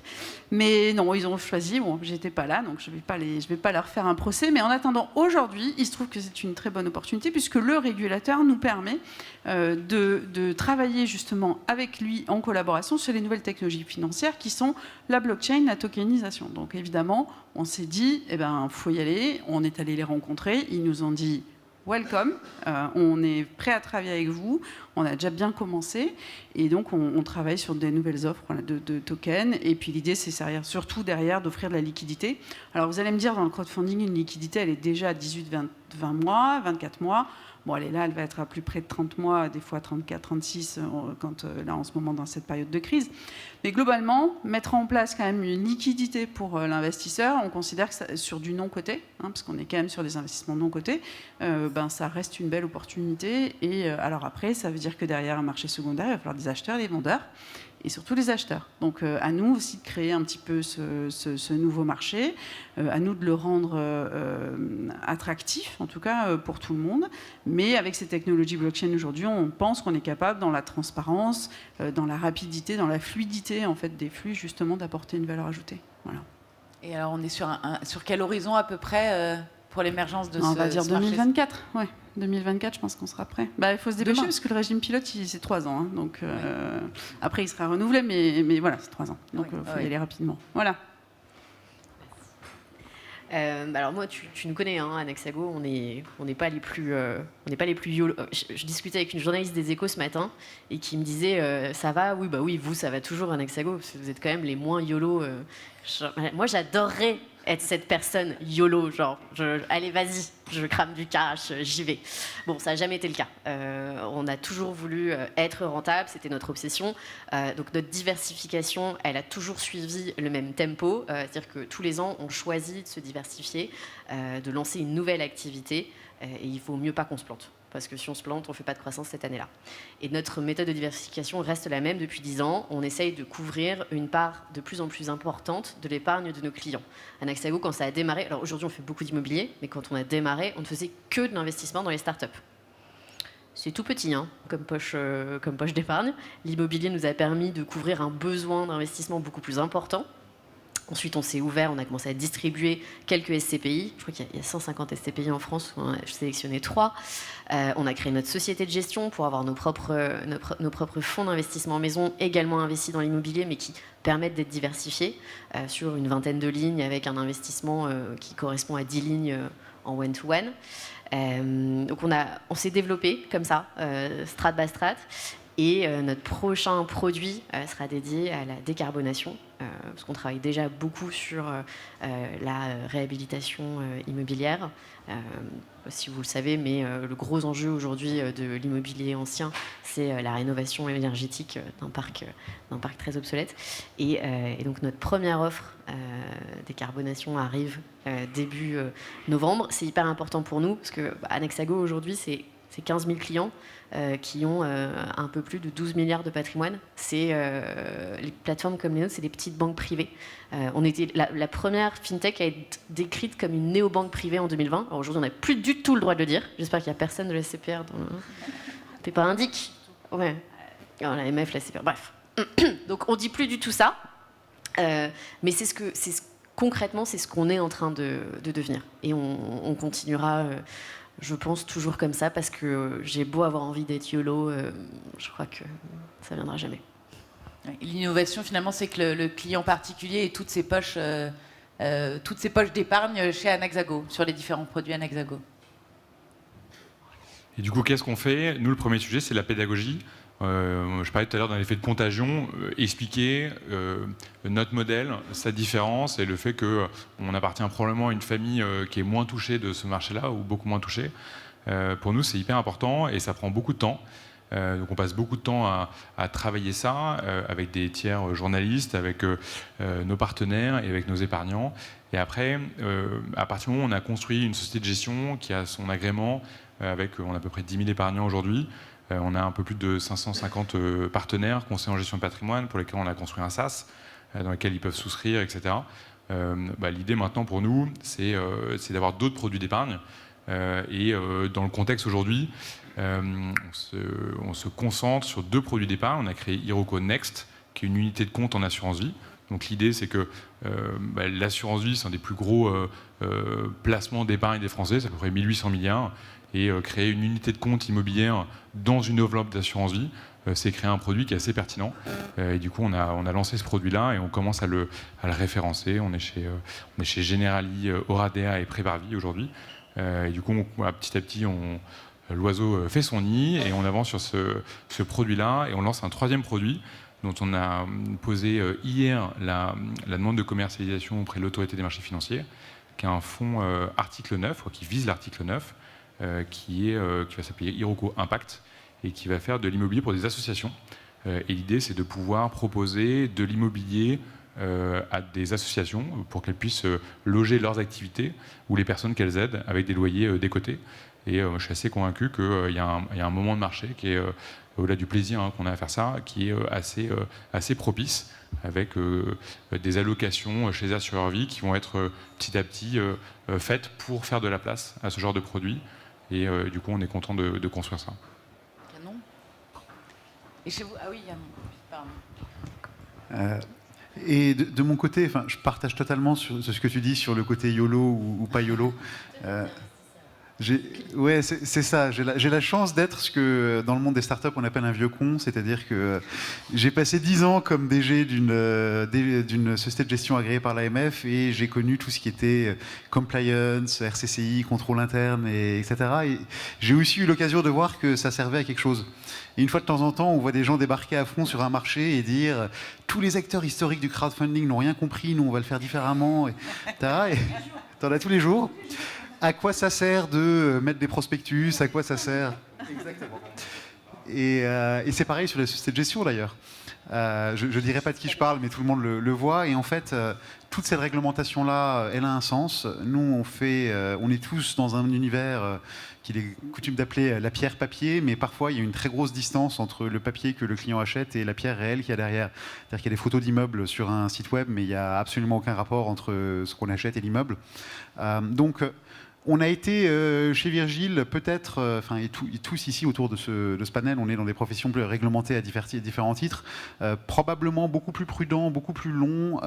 Mais non, ils ont choisi, bon, j'étais pas là, donc je vais pas leur faire un procès. Mais en attendant, aujourd'hui, il se trouve que c'est une très bonne opportunité, puisque le régulateur nous permet de travailler justement avec lui en collaboration sur les nouvelles technologies financières qui sont la blockchain, la tokenisation. Donc, évidemment, on s'est dit, faut y aller. On est allé les rencontrer. Ils nous ont dit welcome. On est prêt à travailler avec vous. On a déjà bien commencé. Et donc, on travaille sur des nouvelles offres de tokens. Et puis, l'idée, c'est surtout derrière d'offrir de la liquidité. Alors, vous allez me dire, dans le crowdfunding, une liquidité, elle est déjà à 18, 20 mois, 24 mois. Bon, elle est là, elle va être à plus près de 30 mois, des fois 34, 36, là, en ce moment, dans cette période de crise. Mais globalement, mettre en place quand même une liquidité pour l'investisseur, on considère que sur du non-coté, parce qu'on est quand même sur des investissements non-cotés, ça reste une belle opportunité. Et alors après, ça veut dire que derrière un marché secondaire, il va falloir des acheteurs, des vendeurs, et surtout les acheteurs. Donc à nous aussi de créer un petit peu ce nouveau marché, à nous de le rendre attractif, en tout cas pour tout le monde. Mais avec ces technologies blockchain aujourd'hui, on pense qu'on est capable, dans la transparence, dans la rapidité, dans la fluidité en fait, des flux, justement, d'apporter une valeur ajoutée. Voilà. Et alors on est sur quel horizon à peu près pour l'émergence de on va dire ce marché? 2024, ouais. 2024, je pense qu'on sera prêt. Il faut se dépêcher parce que le régime pilote, c'est 3 ans. Donc, après, il sera renouvelé, mais voilà, c'est 3 ans. Donc, il faut y aller rapidement. Voilà. Alors moi, tu nous connais, hein, Anaxago, on n'est pas les plus YOLO. Je discutais avec une journaliste des Échos ce matin et qui me disait ça va, oui, vous, ça va toujours, Anaxago, parce que vous êtes quand même les moins YOLO. Moi, j'adorerais être cette personne YOLO, genre, allez, vas-y, je crame du cash, j'y vais. Bon, ça n'a jamais été le cas. On a toujours voulu être rentable, c'était notre obsession. Donc notre diversification, elle a toujours suivi le même tempo, c'est-à-dire que tous les ans, on choisit de se diversifier, de lancer une nouvelle activité, et il vaut mieux pas qu'on se plante. Parce que si on se plante, on ne fait pas de croissance cette année-là. Et notre méthode de diversification reste la même depuis 10 ans. On essaye de couvrir une part de plus en plus importante de l'épargne de nos clients. Anaxago, quand ça a démarré, alors aujourd'hui on fait beaucoup d'immobilier, mais quand on a démarré, on ne faisait que de l'investissement dans les startups. C'est tout petit, hein, comme poche d'épargne. L'immobilier nous a permis de couvrir un besoin d'investissement beaucoup plus important. Ensuite, on s'est ouvert, on a commencé à distribuer quelques SCPI. Je crois qu'il y a 150 SCPI en France, on en a sélectionné 3. On a créé notre société de gestion pour avoir nos propres fonds d'investissement maison, également investis dans l'immobilier, mais qui permettent d'être diversifiés sur une vingtaine de lignes avec un investissement qui correspond à 10 lignes en one-to-one. Donc on s'est développé comme ça, strat by strat. Et notre prochain produit sera dédié à la décarbonation, parce qu'on travaille déjà beaucoup sur la réhabilitation immobilière. Si vous le savez, mais le gros enjeu aujourd'hui de l'immobilier ancien, c'est la rénovation énergétique d'un parc très obsolète. Et donc notre première offre décarbonation arrive début novembre. C'est hyper important pour nous, parce que Anaxago aujourd'hui, c'est 15 000 clients qui ont un peu plus de 12 milliards de patrimoine. Les plateformes comme les nôtres, c'est des petites banques privées. On était la première fintech à être décrite comme une néobanque privée en 2020. Alors aujourd'hui, on n'a plus du tout le droit de le dire. J'espère qu'il n'y a personne de la CPR dans le Pépin indique. Ouais. Alors, la MF, la CPR, bref. Donc on ne dit plus du tout ça. Mais concrètement, c'est ce qu'on est en train de devenir. Et on continuera... je pense toujours comme ça, parce que j'ai beau avoir envie d'être YOLO, je crois que ça ne viendra jamais. L'innovation, finalement, c'est que le client particulier ait toutes ses poches d'épargne chez Anaxago, sur les différents produits Anaxago. Et du coup, qu'est-ce qu'on fait? Nous, le premier sujet, c'est la pédagogie. Je parlais tout à l'heure d'un effet de contagion, expliquer notre modèle, sa différence et le fait qu'on appartient probablement à une famille qui est moins touchée de ce marché-là ou beaucoup moins touchée. Pour nous, c'est hyper important et ça prend beaucoup de temps. Donc on passe beaucoup de temps à travailler ça avec des tiers journalistes, avec nos partenaires et avec nos épargnants. Et après, à partir du moment où on a construit une société de gestion qui a son agrément, on a à peu près 10 000 épargnants aujourd'hui, on a un peu plus de 550 partenaires, conseillers en gestion de patrimoine, pour lesquels on a construit un SaaS, dans lequel ils peuvent souscrire, etc. L'idée maintenant pour nous, c'est d'avoir d'autres produits d'épargne. Et dans le contexte aujourd'hui, on se concentre sur 2 produits d'épargne. On a créé Iroko Next, qui est une unité de compte en assurance vie. Donc l'idée, c'est que l'assurance vie, c'est un des plus gros placements d'épargne des Français, c'est à peu près 1800 milliards. Et créer une unité de compte immobilière dans une enveloppe d'assurance vie, c'est créer un produit qui est assez pertinent. Et du coup, on a lancé ce produit-là et on commence à le référencer. On est chez Generali, Oradea et Prévarvie aujourd'hui. Et du coup, petit à petit, l'oiseau fait son nid et on avance sur ce produit-là et on lance un 3e produit dont on a posé hier la demande de commercialisation auprès de l'autorité des marchés financiers, qui est un fonds article 9, qui vise l'article 9, qui va s'appeler Iroko Impact et qui va faire de l'immobilier pour des associations. Et l'idée, c'est de pouvoir proposer de l'immobilier à des associations pour qu'elles puissent loger leurs activités ou les personnes qu'elles aident avec des loyers décotés. Et je suis assez convaincu qu'il y a un moment de marché qui est, au-delà du plaisir qu'on a à faire ça, qui est assez propice, avec des allocations chez les assureurs vie qui vont être petit à petit faites pour faire de la place à ce genre de produit. Et du coup, on est content de construire ça. Canon. Et chez vous? Ah oui, Yann. Pardon. Et de mon côté, je partage totalement sur ce que tu dis sur le côté YOLO ou pas YOLO. Ouais, c'est ça. J'ai la chance d'être ce que dans le monde des startups on appelle un vieux con, c'est-à-dire que j'ai passé 10 ans comme DG d'une société de gestion agréée par l'AMF et j'ai connu tout ce qui était compliance, RCCI, contrôle interne, etc. Et j'ai aussi eu l'occasion de voir que ça servait à quelque chose. Et une fois de temps en temps, on voit des gens débarquer à fond sur un marché et dire tous les acteurs historiques du crowdfunding n'ont rien compris, nous on va le faire différemment. Et t'en as tous les jours. À quoi ça sert de mettre des prospectus? À quoi ça sert? Exactement. Et c'est pareil sur les sociétés de gestion d'ailleurs. Je ne dirais pas de qui je parle, mais tout le monde le voit. Et en fait, toute cette réglementation-là, elle a un sens. Nous, on est tous dans un univers qu'il est coutume d'appeler la pierre papier, mais parfois il y a une très grosse distance entre le papier que le client achète et la pierre réelle qu'il y a derrière. C'est-à-dire qu'il y a des photos d'immeubles sur un site web, mais il n'y a absolument aucun rapport entre ce qu'on achète et l'immeuble. Donc, on a été chez Virgile, peut-être, et tous ici autour de ce panel, on est dans des professions plus réglementées à différents titres, probablement beaucoup plus prudents, beaucoup plus longs.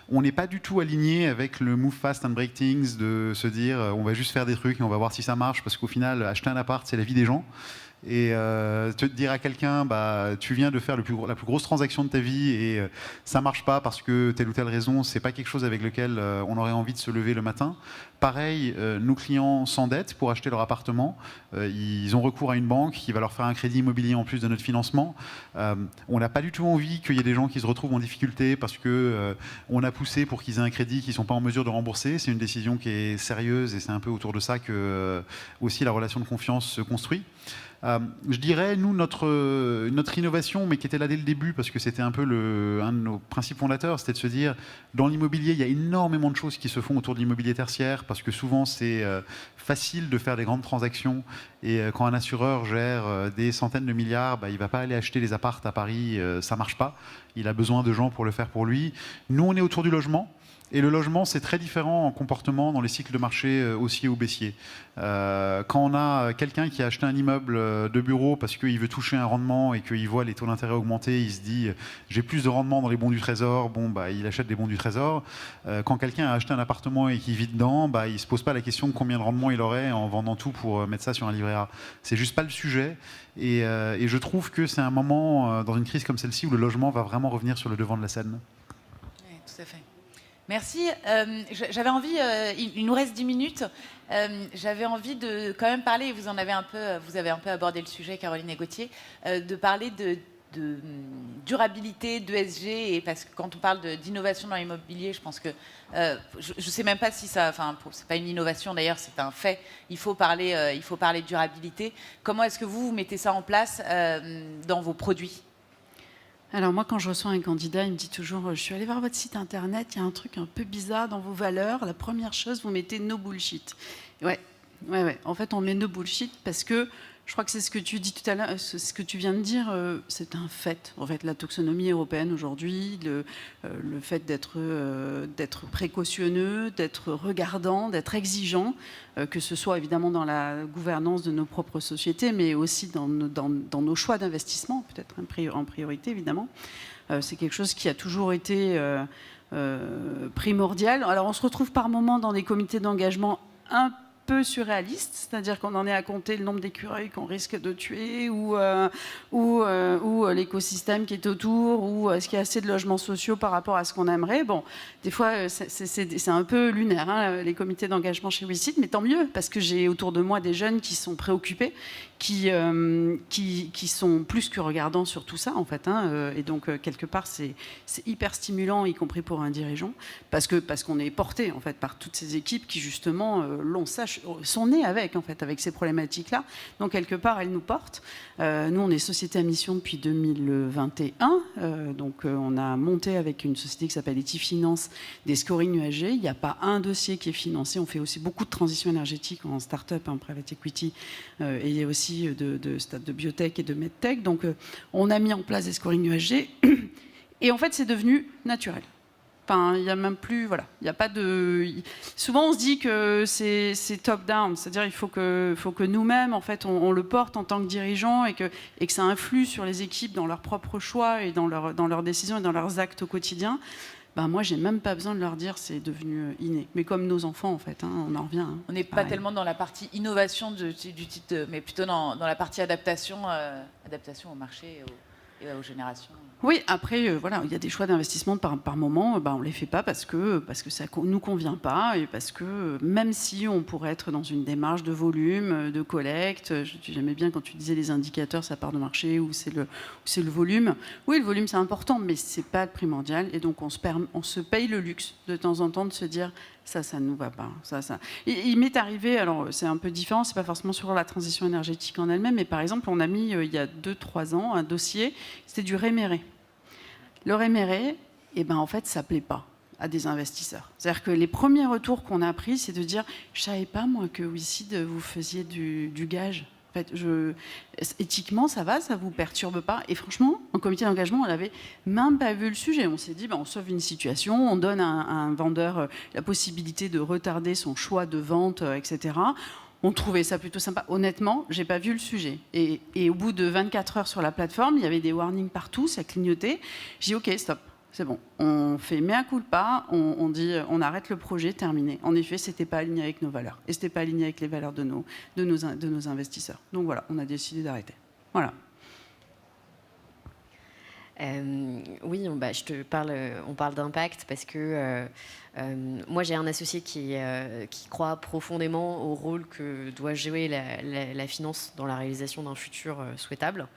On n'est pas du tout aligné avec le move fast and break things, de se dire on va juste faire des trucs et on va voir si ça marche, parce qu'au final, acheter un appart, c'est la vie des gens. Et te dire à quelqu'un, tu viens de faire la plus grosse transaction de ta vie et ça marche pas parce que telle ou telle raison, c'est pas quelque chose avec lequel on aurait envie de se lever le matin. Pareil, nos clients s'endettent pour acheter leur appartement. Ils ont recours à une banque qui va leur faire un crédit immobilier en plus de notre financement. On n'a pas du tout envie qu'il y ait des gens qui se retrouvent en difficulté parce que on a poussé pour qu'ils aient un crédit qu'ils sont pas en mesure de rembourser. C'est une décision qui est sérieuse et c'est un peu autour de ça que aussi la relation de confiance se construit. Je dirais, nous, notre innovation, mais qui était là dès le début, parce que c'était un peu un de nos principes fondateurs, c'était de se dire, dans l'immobilier, il y a énormément de choses qui se font autour de l'immobilier tertiaire, parce que souvent, c'est facile de faire des grandes transactions, et quand un assureur gère des centaines de milliards, il ne va pas aller acheter les apparts à Paris, ça ne marche pas. Il a besoin de gens pour le faire pour lui. Nous, on est autour du logement. Et le logement, c'est très différent en comportement dans les cycles de marché haussier ou baissier. Quand on a quelqu'un qui a acheté un immeuble de bureau parce qu'il veut toucher un rendement et qu'il voit les taux d'intérêt augmenter, il se dit j'ai plus de rendement dans les bons du Trésor, il achète des bons du Trésor. Quand quelqu'un a acheté un appartement et qu'il vit dedans, il ne se pose pas la question de combien de rendement il aurait en vendant tout pour mettre ça sur un livret A. C'est juste pas le sujet. Et je trouve que c'est un moment dans une crise comme celle-ci où le logement va vraiment revenir sur le devant de la scène. Oui, tout à fait. Merci. J'avais envie, il nous reste 10 minutes, j'avais envie de quand même parler, vous avez un peu abordé le sujet, Caroline et Gauthier, de parler de durabilité, d'ESG, et parce que quand on parle d'innovation dans l'immobilier, je pense que, je ne sais même pas si ça, enfin, c'est pas une innovation d'ailleurs, c'est un fait, il faut parler de durabilité. Comment est-ce que vous mettez ça en place dans vos produits ? Alors moi, quand je reçois un candidat, il me dit toujours, je suis allé voir votre site internet, il y a un truc un peu bizarre dans vos valeurs. La première chose, vous mettez no bullshit. Ouais. En fait, on met no bullshit parce que je crois que c'est ce que tu dis tout à l'heure, ce que tu viens de dire, c'est un fait. En fait, la taxonomie européenne aujourd'hui, le fait d'être précautionneux, d'être regardant, d'être exigeant, que ce soit évidemment dans la gouvernance de nos propres sociétés, mais aussi dans nos choix d'investissement, peut-être en priorité évidemment. C'est quelque chose qui a toujours été primordial. Alors on se retrouve par moments dans des comités d'engagement un peu surréaliste, c'est-à-dire qu'on en est à compter le nombre d'écureuils qu'on risque de tuer ou l'écosystème qui est autour ou est-ce qu'il y a assez de logements sociaux par rapport à ce qu'on aimerait. Bon, des fois, c'est un peu lunaire, hein, les comités d'engagement chez WeSeed, mais tant mieux, parce que j'ai autour de moi des jeunes qui sont préoccupés, qui sont plus que regardants sur tout ça, en fait. Hein, et donc, quelque part, c'est hyper stimulant, y compris pour un dirigeant, parce qu'on est porté, en fait, par toutes ces équipes qui, justement, sont nées avec ces problématiques-là. Donc, quelque part, elles nous portent. Nous, on est société à mission depuis 2021. Donc, on a monté avec une société qui s'appelle Etifinance des scorings USG. Il n'y a pas un dossier qui est financé. On fait aussi beaucoup de transition énergétique en start-up, en private equity, et aussi de biotech et de medtech. Donc, on a mis en place des scorings USG. Et en fait, c'est devenu naturel. Enfin, il n'y a même plus, voilà, il n'y a pas de. Souvent, on se dit que c'est top-down, c'est-à-dire il faut que nous-mêmes, en fait, on le porte en tant que dirigeants et que ça influe sur les équipes dans leurs propres choix et dans leurs décisions et dans leurs actes au quotidien. Ben, moi, j'ai même pas besoin de leur dire, c'est devenu inné. Mais comme nos enfants, en fait, hein, on en revient. Hein, on n'est pas tellement dans la partie innovation du titre, mais plutôt dans la partie adaptation au marché et aux générations. Oui, après, voilà, il y a des choix d'investissement par moment, on ne les fait pas parce que ça ne nous convient pas et parce que même si on pourrait être dans une démarche de volume, de collecte, j'aimais bien quand tu disais les indicateurs, sa part de marché ou c'est le volume. Oui, le volume, c'est important, mais ce n'est pas le primordial. Et donc, on se paye le luxe de temps en temps de se dire ça ne nous va pas. Ça. Il m'est arrivé, alors c'est un peu différent, c'est pas forcément sur la transition énergétique en elle-même, mais par exemple, on a mis il y a 2-3 ans un dossier, c'était du réméré. Le réméré, en fait, ça ne plaît pas à des investisseurs. C'est-à-dire que les premiers retours qu'on a pris, c'est de dire « Je ne savais pas, moi, que WeSeed, vous faisiez du gage. » En fait, éthiquement, ça va, ça ne vous perturbe pas. Et franchement, en comité d'engagement, on n'avait même pas vu le sujet. On s'est dit, on sauve une situation, on donne à un vendeur la possibilité de retarder son choix de vente, etc. On trouvait ça plutôt sympa. Honnêtement, je n'ai pas vu le sujet. Et au bout de 24 heures sur la plateforme, il y avait des warnings partout, ça clignotait. J'ai dit, OK, stop, c'est bon. On fait mea culpa, on dit, on arrête le projet, terminé. En effet, ce n'était pas aligné avec nos valeurs. Et ce n'était pas aligné avec les valeurs de nos investisseurs. Donc voilà, on a décidé d'arrêter. Voilà. Oui, on parle d'impact parce que moi j'ai un associé qui croit profondément au rôle que doit jouer la finance dans la réalisation d'un futur souhaitable.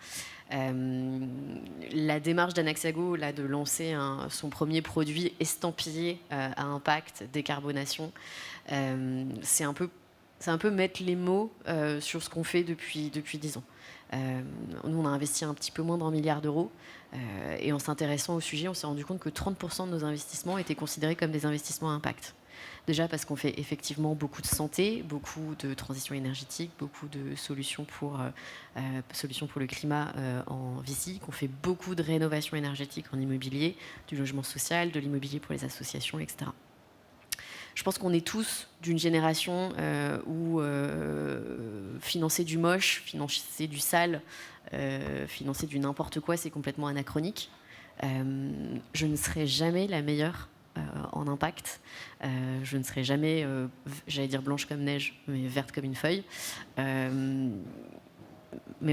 La démarche d'Anaxago là, de lancer son premier produit estampillé à impact, décarbonation, c'est un peu mettre les mots sur ce qu'on fait depuis 10 ans. Nous, on a investi un petit peu moins d'1 milliard d'euros et en s'intéressant au sujet, on s'est rendu compte que 30% de nos investissements étaient considérés comme des investissements à impact. Déjà parce qu'on fait effectivement beaucoup de santé, beaucoup de transition énergétique, beaucoup de solutions pour le climat en VC, qu'on fait beaucoup de rénovation énergétique en immobilier, du logement social, de l'immobilier pour les associations, etc. Je pense qu'on est tous d'une génération où financer du moche, financer du sale, financer du n'importe quoi, c'est complètement anachronique. Je ne serai jamais la meilleure en impact. Je ne serai jamais, j'allais dire blanche comme neige, mais verte comme une feuille. Mais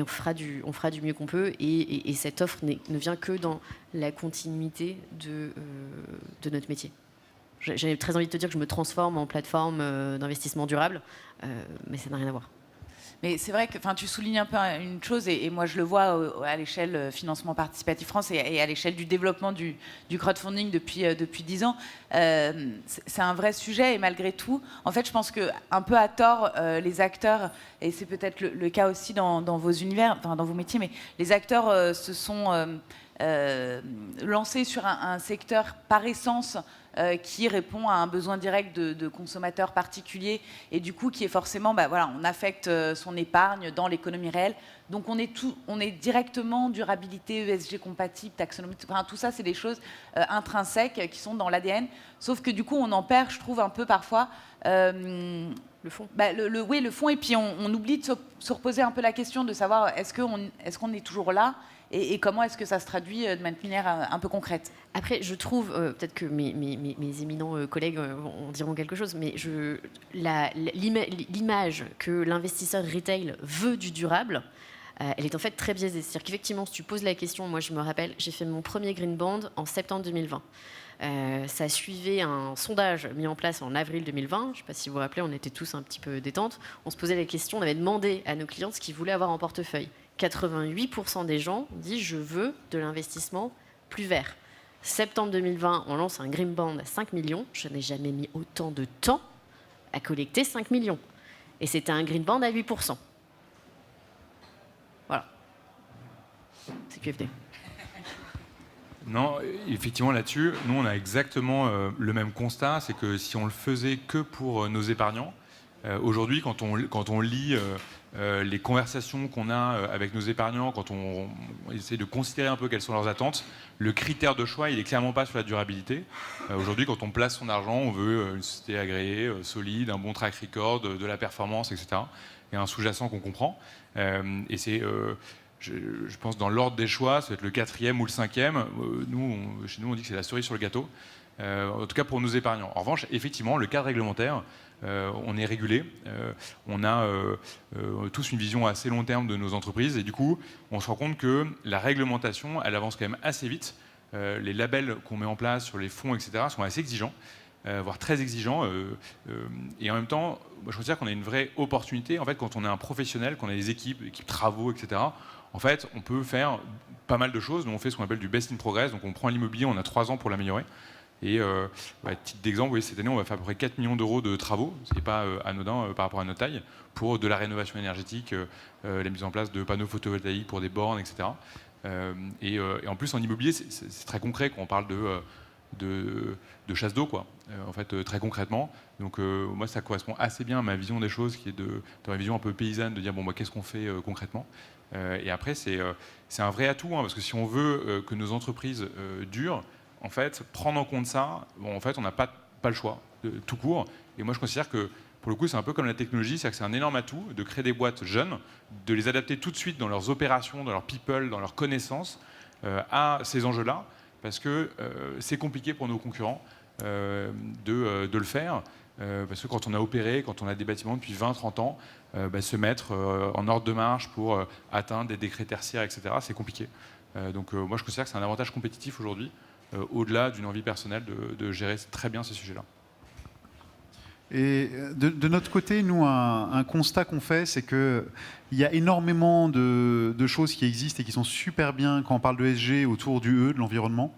on fera du mieux qu'on peut et cette offre ne vient que dans la continuité de notre métier. j'ai très envie de te dire que je me transforme en plateforme d'investissement durable, mais ça n'a rien à voir. Mais c'est vrai que tu soulignes un peu une chose, et moi je le vois à l'échelle Financement Participatif France et à l'échelle du développement du crowdfunding depuis 10 ans. C'est un vrai sujet, et malgré tout, en fait, je pense qu'un peu à tort, les acteurs, et c'est peut-être le cas aussi dans vos univers, dans vos métiers, mais les acteurs se sont lancés sur un secteur par essence qui répond à un besoin direct de consommateurs particuliers, et du coup qui est forcément, on affecte son épargne dans l'économie réelle. Donc on est directement durabilité, ESG compatible, taxonomie, tout ça c'est des choses intrinsèques qui sont dans l'ADN, sauf que du coup on en perd, je trouve, un peu parfois le fond. Oui, le fond, et puis on oublie de se reposer un peu la question de savoir est-ce qu'on est toujours là, et comment est-ce que ça se traduit de manière un peu concrète. Après, je trouve, peut-être que mes éminents collègues en diront quelque chose, mais l'image que l'investisseur retail veut du durable, elle est en fait très biaisée. C'est-à-dire qu'effectivement, si tu poses la question, moi je me rappelle, j'ai fait mon premier Green Bond en septembre 2020. Ça suivait un sondage mis en place en avril 2020. Je ne sais pas si vous vous rappelez, on était tous un petit peu détente. On se posait la question, on avait demandé à nos clients ce qu'ils voulaient avoir en portefeuille. 88% des gens disent « je veux de l'investissement plus vert ». Septembre 2020, on lance un Green Bond à 5 millions. Je n'ai jamais mis autant de temps à collecter 5 millions. Et c'était un Green Bond à 8%. Voilà. C'est QFD. Non, effectivement, là-dessus, nous, on a exactement le même constat. C'est que si on le faisait que pour nos épargnants, aujourd'hui, quand on lit les conversations qu'on a avec nos épargnants, quand on essaie de considérer un peu quelles sont leurs attentes, le critère de choix, il n'est clairement pas sur la durabilité. Aujourd'hui, quand on place son argent, on veut une société agréée, solide, un bon track record, de la performance, etc. Et un sous-jacent qu'on comprend. Et c'est... je pense dans l'ordre des choix, ça va être le 4e ou le 5e. Chez nous, on dit que c'est la cerise sur le gâteau. En tout cas pour nos épargnants. En revanche, effectivement, le cadre réglementaire, on est régulé. On a tous une vision assez long terme de nos entreprises. Et du coup, on se rend compte que la réglementation, elle avance quand même assez vite. Les labels qu'on met en place sur les fonds, etc., sont assez exigeants, voire très exigeants. Et en même temps, moi, je considère qu'on a une vraie opportunité. En fait, quand on est un professionnel, qu'on a des équipes travaux, etc., en fait, on peut faire pas mal de choses. Nous, on fait ce qu'on appelle du best in progress. Donc, on prend l'immobilier, on a 3 ans pour l'améliorer. Et titre d'exemple, vous voyez, cette année, on va faire à peu près 4 millions d'euros de travaux, ce qui n'est pas anodin par rapport à notre taille, pour de la rénovation énergétique, la mise en place de panneaux photovoltaïques pour des bornes, etc. Et en plus, en immobilier, c'est très concret quand on parle de chasse d'eau, quoi. En fait, très concrètement. Donc, moi, ça correspond assez bien à ma vision des choses, qui est dans ma vision un peu paysanne, de dire, bon, qu'est-ce qu'on fait concrètement. Et après, c'est un vrai atout, hein, parce que si on veut que nos entreprises durent, en fait, prendre en compte ça, en fait, on n'a pas le choix, tout court. Et moi, je considère que, pour le coup, c'est un peu comme la technologie, c'est-à-dire que c'est un énorme atout de créer des boîtes jeunes, de les adapter tout de suite dans leurs opérations, dans leurs people, dans leurs connaissances, à ces enjeux-là, parce que c'est compliqué pour nos concurrents de le faire, parce que quand on a opéré, quand on a des bâtiments depuis 20-30 ans, se mettre en ordre de marche pour atteindre des décrets tertiaires, etc., c'est compliqué. Donc moi, je considère que c'est un avantage compétitif aujourd'hui, au-delà d'une envie personnelle de gérer très bien ces sujets-là. Et de notre côté, nous, un constat qu'on fait, c'est qu'il y a énormément de choses qui existent et qui sont super bien quand on parle de ESG autour du E, de l'environnement.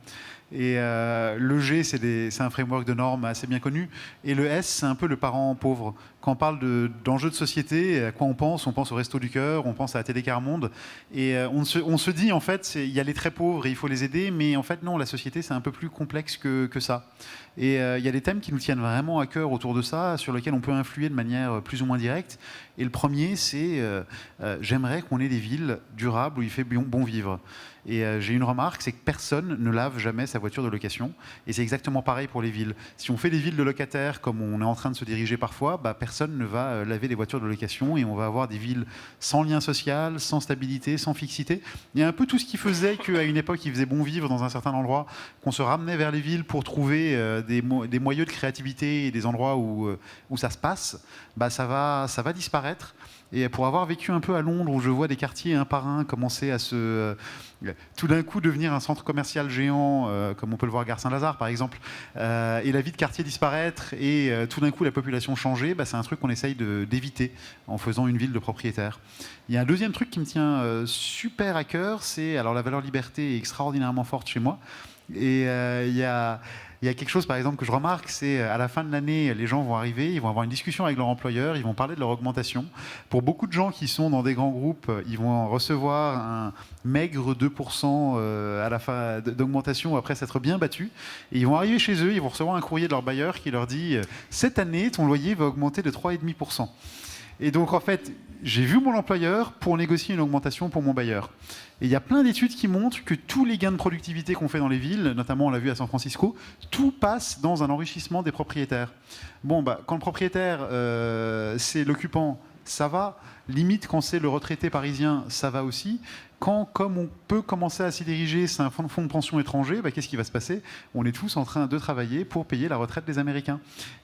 Et le G, c'est un framework de normes assez bien connu. Et le S, c'est un peu le parent pauvre. Quand on parle d'enjeux de société, à quoi on pense au Resto du Cœur, on pense à la Télécar Monde. Et on se dit, en fait, il y a les très pauvres et il faut les aider. Mais en fait, non, la société, c'est un peu plus complexe que ça. Et il y a des thèmes qui nous tiennent vraiment à cœur autour de ça, sur lesquels on peut influer de manière plus ou moins directe. Et le premier, c'est j'aimerais qu'on ait des villes durables où il fait bon vivre. Et j'ai une remarque, c'est que personne ne lave jamais sa voiture de location. Et c'est exactement pareil pour les villes. Si on fait des villes de locataires, comme on est en train de se diriger parfois, personne ne va laver les voitures de location et on va avoir des villes sans lien social, sans stabilité, sans fixité. Il y a un peu tout ce qui faisait qu'à une époque, il faisait bon vivre dans un certain endroit, qu'on se ramenait vers les villes pour trouver des moyeux de créativité et des endroits où ça se passe, ça va disparaître. Et pour avoir vécu un peu à Londres, où je vois des quartiers un par un commencer à tout d'un coup devenir un centre commercial géant, comme on peut le voir à Gare Saint-Lazare par exemple, et la vie de quartier disparaître, et tout d'un coup la population changer, c'est un truc qu'on essaye d'éviter en faisant une ville de propriétaires. Il y a un deuxième truc qui me tient super à cœur, c'est, alors la valeur liberté est extraordinairement forte chez moi, et il y a quelque chose, par exemple, que je remarque, c'est à la fin de l'année, les gens vont arriver, ils vont avoir une discussion avec leur employeur, ils vont parler de leur augmentation. Pour beaucoup de gens qui sont dans des grands groupes, ils vont recevoir un maigre 2% à la fin d'augmentation après s'être bien battus. Et ils vont arriver chez eux, ils vont recevoir un courrier de leur bailleur qui leur dit « Cette année, ton loyer va augmenter de 3,5%. » Et donc, en fait, j'ai vu mon employeur pour négocier une augmentation pour mon bailleur. Et il y a plein d'études qui montrent que tous les gains de productivité qu'on fait dans les villes, notamment on l'a vu à San Francisco, tout passe dans un enrichissement des propriétaires. Bon, quand le propriétaire, c'est l'occupant, ça va. Limite, quand c'est le retraité parisien, ça va aussi. Quand, comme on peut commencer à s'y diriger, c'est un fonds de pension étranger, qu'est-ce qui va se passer? On est tous en train de travailler pour payer la retraite des Américains.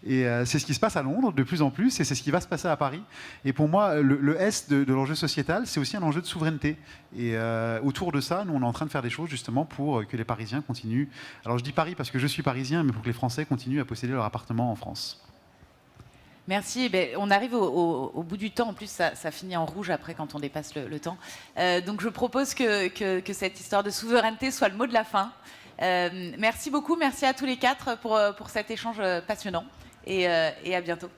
Et c'est ce qui se passe à Londres de plus en plus, et c'est ce qui va se passer à Paris. Et pour moi, le S de l'enjeu sociétal, c'est aussi un enjeu de souveraineté. Et autour de ça, nous, on est en train de faire des choses justement pour que les Parisiens continuent. Alors je dis Paris parce que je suis parisien, mais pour que les Français continuent à posséder leur appartement en France. Merci. On arrive au bout du temps. En plus, ça finit en rouge après quand on dépasse le temps. Donc, je propose que cette histoire de souveraineté soit le mot de la fin. Merci beaucoup. Merci à tous les quatre pour cet échange passionnant. Et à bientôt.